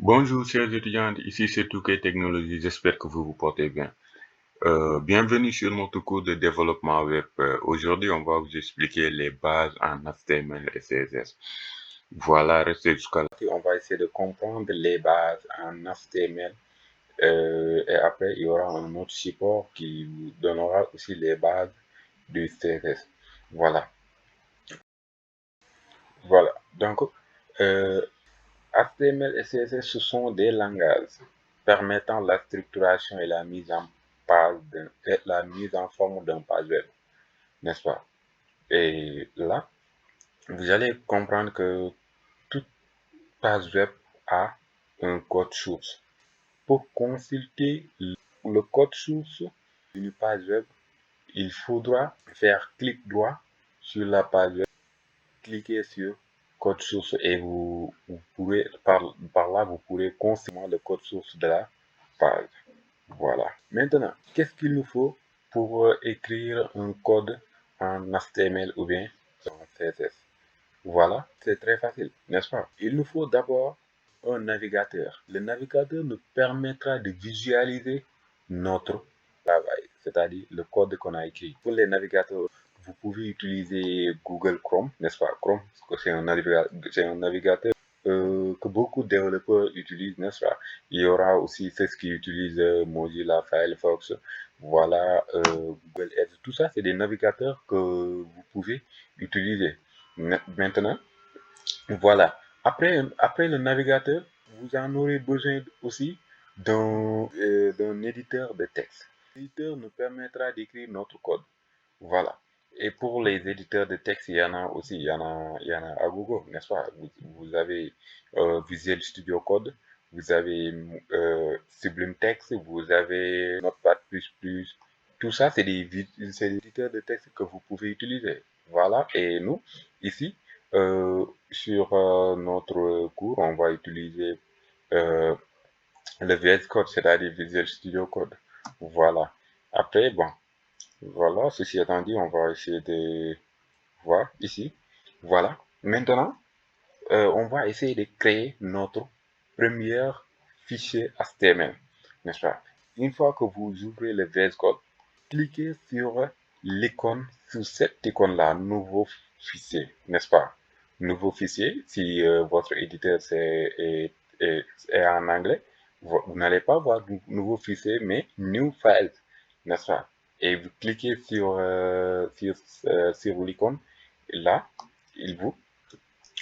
Bonjour chers étudiants, ici c'est Touquet Technologies, j'espère que vous vous portez bien. Bienvenue sur notre cours de développement web. Aujourd'hui, on va vous expliquer les bases en HTML et CSS. Voilà, restez jusqu'à là. On va essayer de comprendre les bases en HTML et après, il y aura un autre support qui vous donnera aussi les bases du CSS. Voilà, voilà. Donc, euh, HTML et CSS, ce sont des langages permettant la structuration et la mise en la mise en forme d'un page web, n'est-ce pas? Et là, vous allez comprendre que toute page web a un code source. Pour consulter le code source d'une page web, il faudra faire clic droit sur la page web, cliquez sur code source et vous pourrez, par là, vous pourrez consulter le code source de la page. Voilà. Maintenant, qu'est-ce qu'il nous faut pour écrire un code en HTML ou bien en CSS? Voilà, c'est très facile, n'est-ce pas? Il nous faut d'abord un navigateur. Le navigateur nous permettra de visualiser notre travail, c'est-à-dire le code qu'on a écrit. Pour les navigateurs, vous pouvez utiliser Google Chrome, n'est-ce pas? Chrome, c'est un navigateur que beaucoup de développeurs utilisent, n'est-ce pas? Il y aura aussi ceux qui utilisent Mozilla, Firefox, voilà, Google Edge. Tout ça, c'est des navigateurs que vous pouvez utiliser. Maintenant, voilà. Après le navigateur, vous en aurez besoin aussi d'un éditeur de texte. L'éditeur nous permettra d'écrire notre code. Voilà. Et pour les éditeurs de texte, il y en a aussi, il y en a à Google, n'est-ce pas? Vous avez Visual Studio Code, vous avez Sublime Text, vous avez Notepad++. Tout ça, c'est des éditeurs de texte que vous pouvez utiliser. Voilà. Et nous, ici, sur notre cours, on va utiliser euh, le VS Code, c'est-à-dire Visual Studio Code. Voilà. Après, bon, voilà, ceci étant dit, on va essayer de voir ici. Voilà. Maintenant, on va essayer de créer notre premier fichier HTML, n'est-ce pas? Une fois que vous ouvrez le VS Code, cliquez sur l'icône, sur cette icône-là, nouveau fichier, n'est-ce pas? Nouveau fichier, si votre éditeur est en anglais, vous n'allez pas voir nouveau fichier, mais new file, n'est-ce pas? Et vous cliquez sur l'icône, là, il vous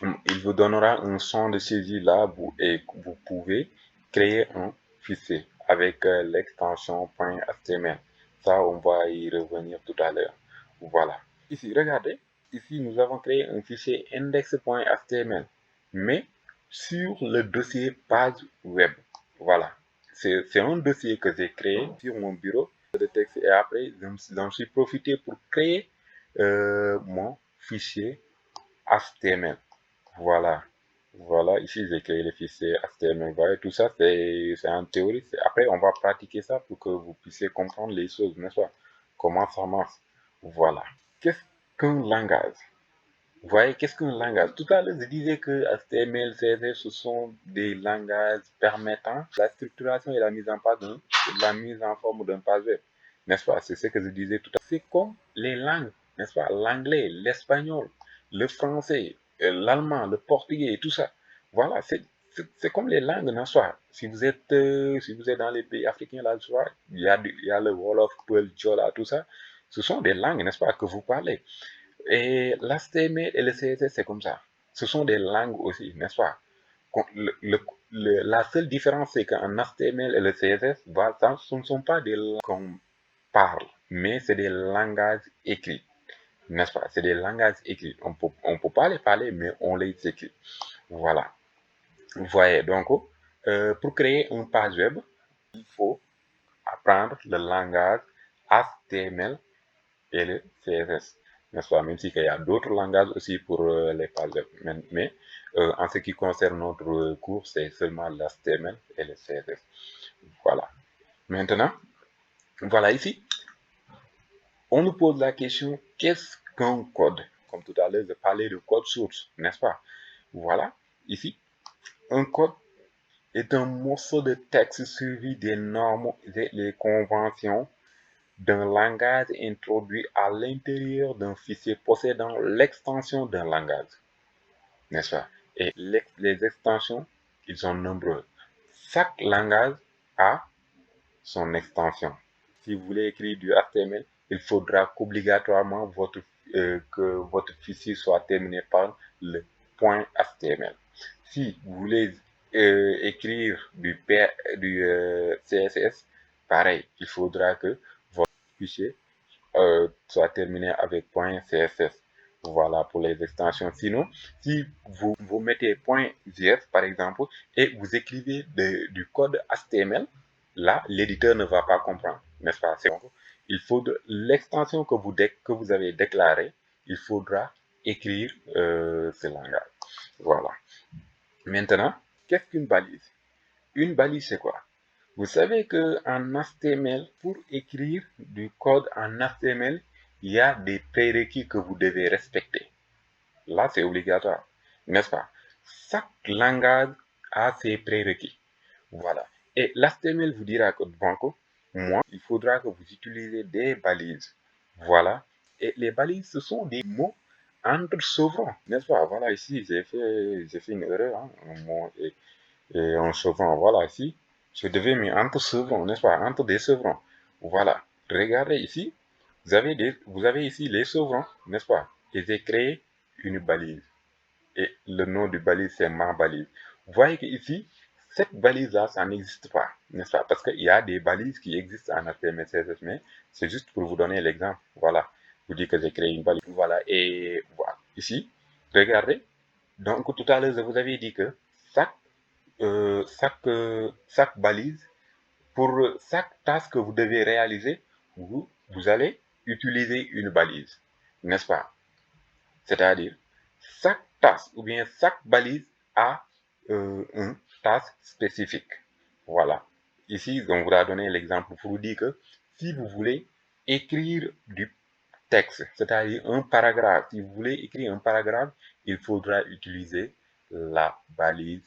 il vous donnera un champ de saisie là et vous pouvez créer un fichier avec l'extension .html. Ça, on va y revenir tout à l'heure. Voilà. Ici, regardez. Ici, nous avons créé un fichier index.html, mais sur le dossier page web. Voilà. C'est un dossier que j'ai créé sur mon bureau de texte et après, j'en suis profité pour créer mon fichier HTML. Voilà. Voilà, ici j'ai créé le fichier HTML. Voilà, tout ça c'est en théorie. Après, on va pratiquer ça pour que vous puissiez comprendre les choses, n'est-ce pas? Comment ça marche. Voilà. Qu'est-ce qu'un langage? Vous voyez, qu'est-ce qu'un langage? Tout à l'heure, je disais que HTML, CSS, ce sont des langages permettant la structuration et la mise en forme d'un page web. N'est-ce pas? C'est ce que je disais tout à l'heure. C'est comme les langues, n'est-ce pas? L'anglais, l'espagnol, le français, l'allemand, le portugais et tout ça. Voilà, c'est comme les langues, n'est-ce pas? Si vous êtes dans les pays africains, là, tu vois, il y a le Wolof, Peul, Jola, tout ça. Ce sont des langues, n'est-ce pas, que vous parlez. Et l'HTML et le CSS, c'est comme ça. Ce sont des langues aussi, n'est-ce pas? La seule différence, c'est qu'en HTML et le CSS, voilà, ce ne sont pas des langues qu'on parle, mais c'est des langages écrits, n'est-ce pas? C'est des langages écrits. On peut pas les parler, mais on les écrit. Voilà. Vous voyez, donc, pour créer une page web, il faut apprendre le langage HTML et le CSS, n'est-ce pas? Même si il y a d'autres langages aussi pour les pages web. Mais en ce qui concerne notre cours, c'est seulement l'HTML et le CSS. Voilà. Maintenant, voilà ici, on nous pose la question, qu'est-ce qu'un code? Comme tout à l'heure, je parlais de code source, n'est-ce pas? Voilà, ici, un code est un morceau de texte suivi des normes et les conventions d'un langage introduit à l'intérieur d'un fichier possédant l'extension d'un langage, n'est-ce pas? Et les extensions, ils sont nombreuses. Chaque langage a son extension. Si vous voulez écrire du HTML, il faudra qu'obligatoirement que votre fichier soit terminé par le point HTML. Si vous voulez écrire du CSS, pareil, il faudra que votre fichier soit terminé avec .css. Voilà pour les extensions. Sinon, si vous mettez .js par exemple et vous écrivez du code HTML, là, l'éditeur ne va pas comprendre, n'est-ce pas? Donc, il faut l'extension que vous avez déclarée, il faudra écrire ce langage. Voilà. Maintenant, qu'est-ce qu'une balise? Une balise, c'est quoi? Vous savez qu'en HTML, pour écrire du code en HTML, il y a des prérequis que vous devez respecter. Là, c'est obligatoire, n'est-ce pas? Chaque langage a ses prérequis. Voilà. Et l'HTML vous dira que, moi, il faudra que vous utilisez des balises. Voilà. Et les balises, ce sont des mots entre chevrons, n'est-ce pas? Voilà, ici, j'ai fait une erreur, hein, un mot et un chevron. Voilà, ici, je devais mettre entre chevrons, n'est-ce pas? Entre des chevrons. Voilà. Regardez ici, vous avez ici les chevrons, n'est-ce pas? Et j'ai créé une balise. Et le nom du balise, c'est ma balise. Vous voyez qu'ici, cette balise-là, ça n'existe pas, n'est-ce pas? Parce qu'il y a des balises qui existent en HTML, CSS, mais c'est juste pour vous donner l'exemple. Voilà. Vous dites que j'ai créé une balise. Voilà. Et voilà. Ici, regardez. Donc, tout à l'heure, je vous avais dit que chaque, chaque balise, pour chaque tâche que vous devez réaliser, vous allez utiliser une balise, n'est-ce pas? C'est-à-dire, chaque task ou bien chaque balise a une task spécifique. Voilà. Ici, on vous a donné l'exemple pour vous dire que si vous voulez écrire du texte, c'est-à-dire un paragraphe, si vous voulez écrire un paragraphe, il faudra utiliser la balise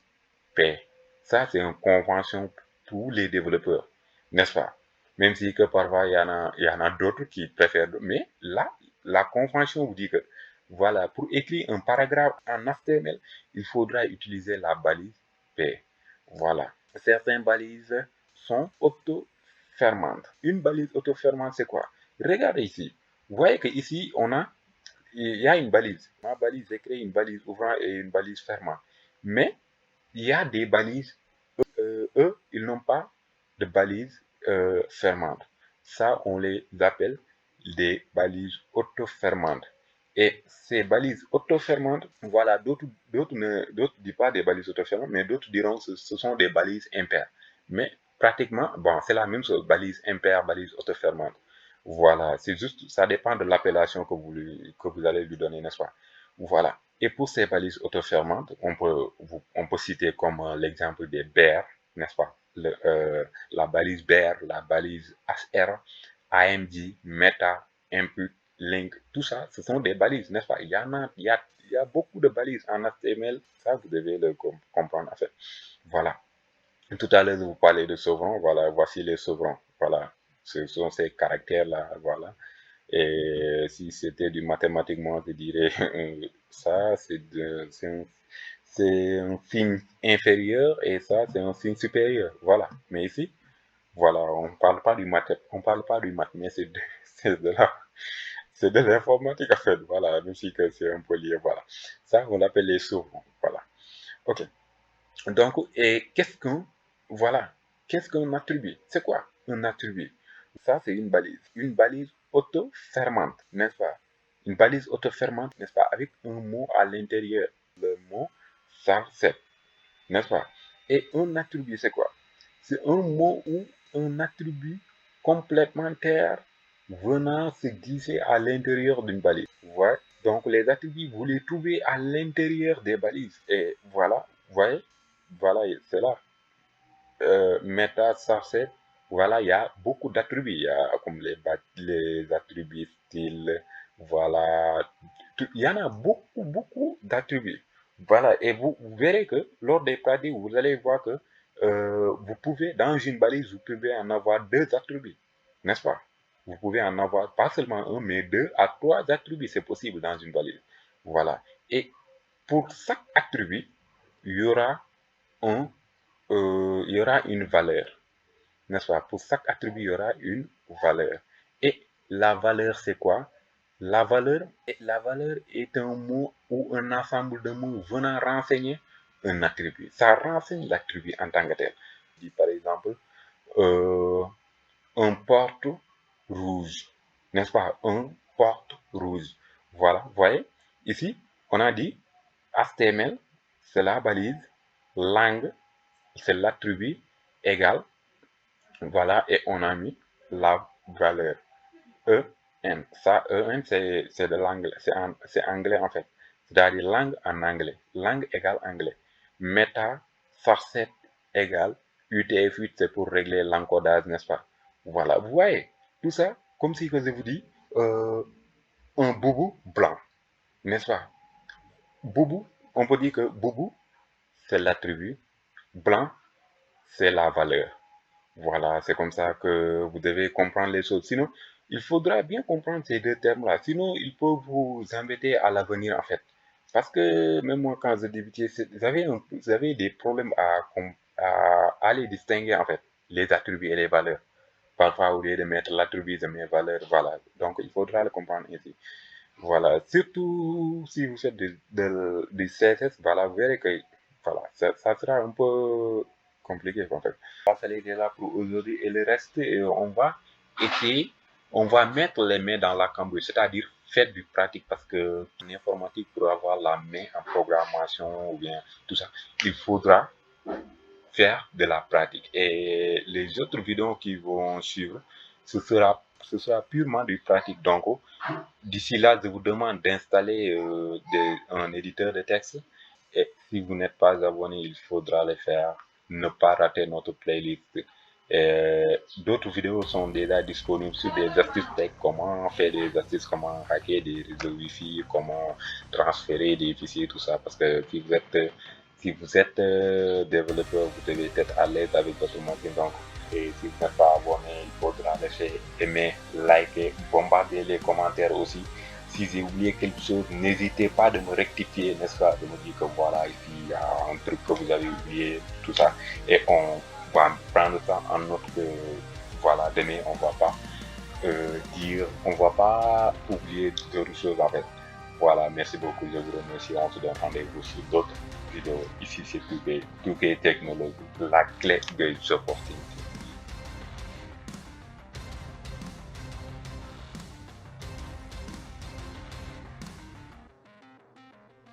P. Ça, c'est une convention pour tous les développeurs, n'est-ce pas? Même si que parfois il y en a d'autres qui préfèrent, mais là, la convention vous dit que voilà, pour écrire un paragraphe en HTML, il faudra utiliser la balise P. Voilà. Certaines balises sont auto-fermantes. Une balise auto-fermante, c'est quoi? Regardez ici. Vous voyez qu'ici, il y a une balise. Ma balise, j'ai créé une balise ouvrant et une balise fermant. Mais il y a des balises, eux, ils n'ont pas de balises fermantes. Ça, on les appelle des balises auto-fermantes. Et ces balises auto-fermantes, voilà, d'autres ne disent pas des balises auto-fermantes, mais d'autres diront que ce sont des balises impaires. Mais pratiquement, bon, c'est la même chose, balise impaire, balise auto-fermante. Voilà, c'est juste, ça dépend de l'appellation que vous allez lui donner, n'est-ce pas? Voilà. Et pour ces balises auto-fermantes, on peut citer comme l'exemple des bears, n'est-ce pas? La balise bear, la balise HR, AMD, Meta, Input, Link, tout ça, ce sont des balises, n'est-ce pas? Il y a beaucoup de balises en HTML, ça vous devez le comprendre en fait. Voilà. Tout à l'heure, vous parlez de chevrons, voilà, voici les chevrons, voilà. Ce sont ces caractères-là, voilà. Et si c'était du mathématiquement, je dirais ça, c'est un signe inférieur et ça, c'est un signe supérieur. Voilà. Mais ici, voilà, on parle pas du math, mais c'est de la, c'est de l'informatique en fait. Voilà, même si que c'est un peu lié. Voilà. Ça, on l'appelle les chevrons. Voilà. Ok. Donc, et voilà, qu'est-ce qu'un attribut? C'est quoi un attribut? Ça, c'est une balise auto-fermante, n'est-ce pas? Une balise auto-fermante, n'est-ce pas? Avec un mot à l'intérieur, le mot subset, n'est-ce pas? Et un attribut, c'est quoi? C'est un mot ou un attribut complémentaire venant se glisser à l'intérieur d'une balise. Vous voyez? Donc, les attributs, vous les trouvez à l'intérieur des balises. Et voilà, vous voyez? Voilà, c'est là. Meta, subset, voilà, il y a beaucoup d'attributs. Il y a comme les attributs style, voilà. Il y en a beaucoup d'attributs. Voilà, et vous verrez que lors des pratiques, vous allez voir que vous pouvez, dans une balise, vous pouvez en avoir deux attributs, n'est-ce pas? Vous pouvez en avoir pas seulement un, mais 2 à 3 attributs, c'est possible dans une balise. Voilà. Et pour chaque attribut, il y aura il y aura une valeur, n'est-ce pas? Pour chaque attribut, il y aura une valeur. Et la valeur, c'est quoi? La valeur est un mot ou un ensemble de mots venant renseigner un attribut. Ça renseigne l'attribut en tant que tel. Par exemple, euh, un porte rouge, n'est-ce pas? Un porte rouge. Voilà, vous voyez? Ici, on a dit HTML, c'est la balise, langue, c'est l'attribut, égal, voilà, et on a mis la valeur. EN. Ça, EN, c'est de l'anglais, c'est anglais en fait. C'est-à-dire langue en anglais. Langue égale anglais. Meta, farset égale UTF-8, c'est pour régler l'encodage, n'est-ce pas? Voilà, vous voyez, tout ça, comme si que je vous dis, un boubou blanc, n'est-ce pas? Boubou, on peut dire que boubou, c'est l'attribut, blanc, c'est la valeur. Voilà, c'est comme ça que vous devez comprendre les choses. Sinon, il faudra bien comprendre ces deux termes-là. Sinon, ils peuvent vous embêter à l'avenir, en fait. Parce que même moi, quand je débutais, vous avez des problèmes à les distinguer, en fait, les attributs et les valeurs. Parfois, au lieu de mettre l'attribut, je mets valeur, voilà. Donc, il faudra le comprendre ainsi. Voilà, surtout si vous faites du CSS, voilà, vous verrez que voilà, ça sera un peu compliqué en fait. Ça c'est déjà pour aujourd'hui et le reste, essayer, on va mettre les mains dans la cambouis, c'est-à-dire faire du pratique parce que en informatique, pour avoir la main en programmation ou bien tout ça, il faudra faire de la pratique. Et les autres vidéos qui vont suivre, ce sera purement du pratique. Donc, d'ici là, je vous demande d'installer un éditeur de texte. Et si vous n'êtes pas abonné, il faudra le faire. Ne pas rater notre playlist. D'autres vidéos sont déjà disponibles sur des astuces tech, comment faire des astuces, comment hacker des réseaux Wi-Fi, comment transférer des fichiers, tout ça. Parce que si vous êtes développeur, vous devez être à l'aise avec votre machine. Donc, et si vous n'êtes pas abonné, il faudra laisser aimer, liker, bombarder les commentaires aussi. Si j'ai oublié quelque chose, n'hésitez pas de me rectifier, n'est-ce pas, de me dire que voilà, ici, il y a un truc que vous avez oublié, tout ça. Et on va prendre ça en note que, voilà, demain, on va pas oublier d'autres choses en fait. Voilà, merci beaucoup, je vous remercie. On se donne rendez-vous sur d'autres vidéos. Ici, c'est tout Technologie, la clé de ce porting.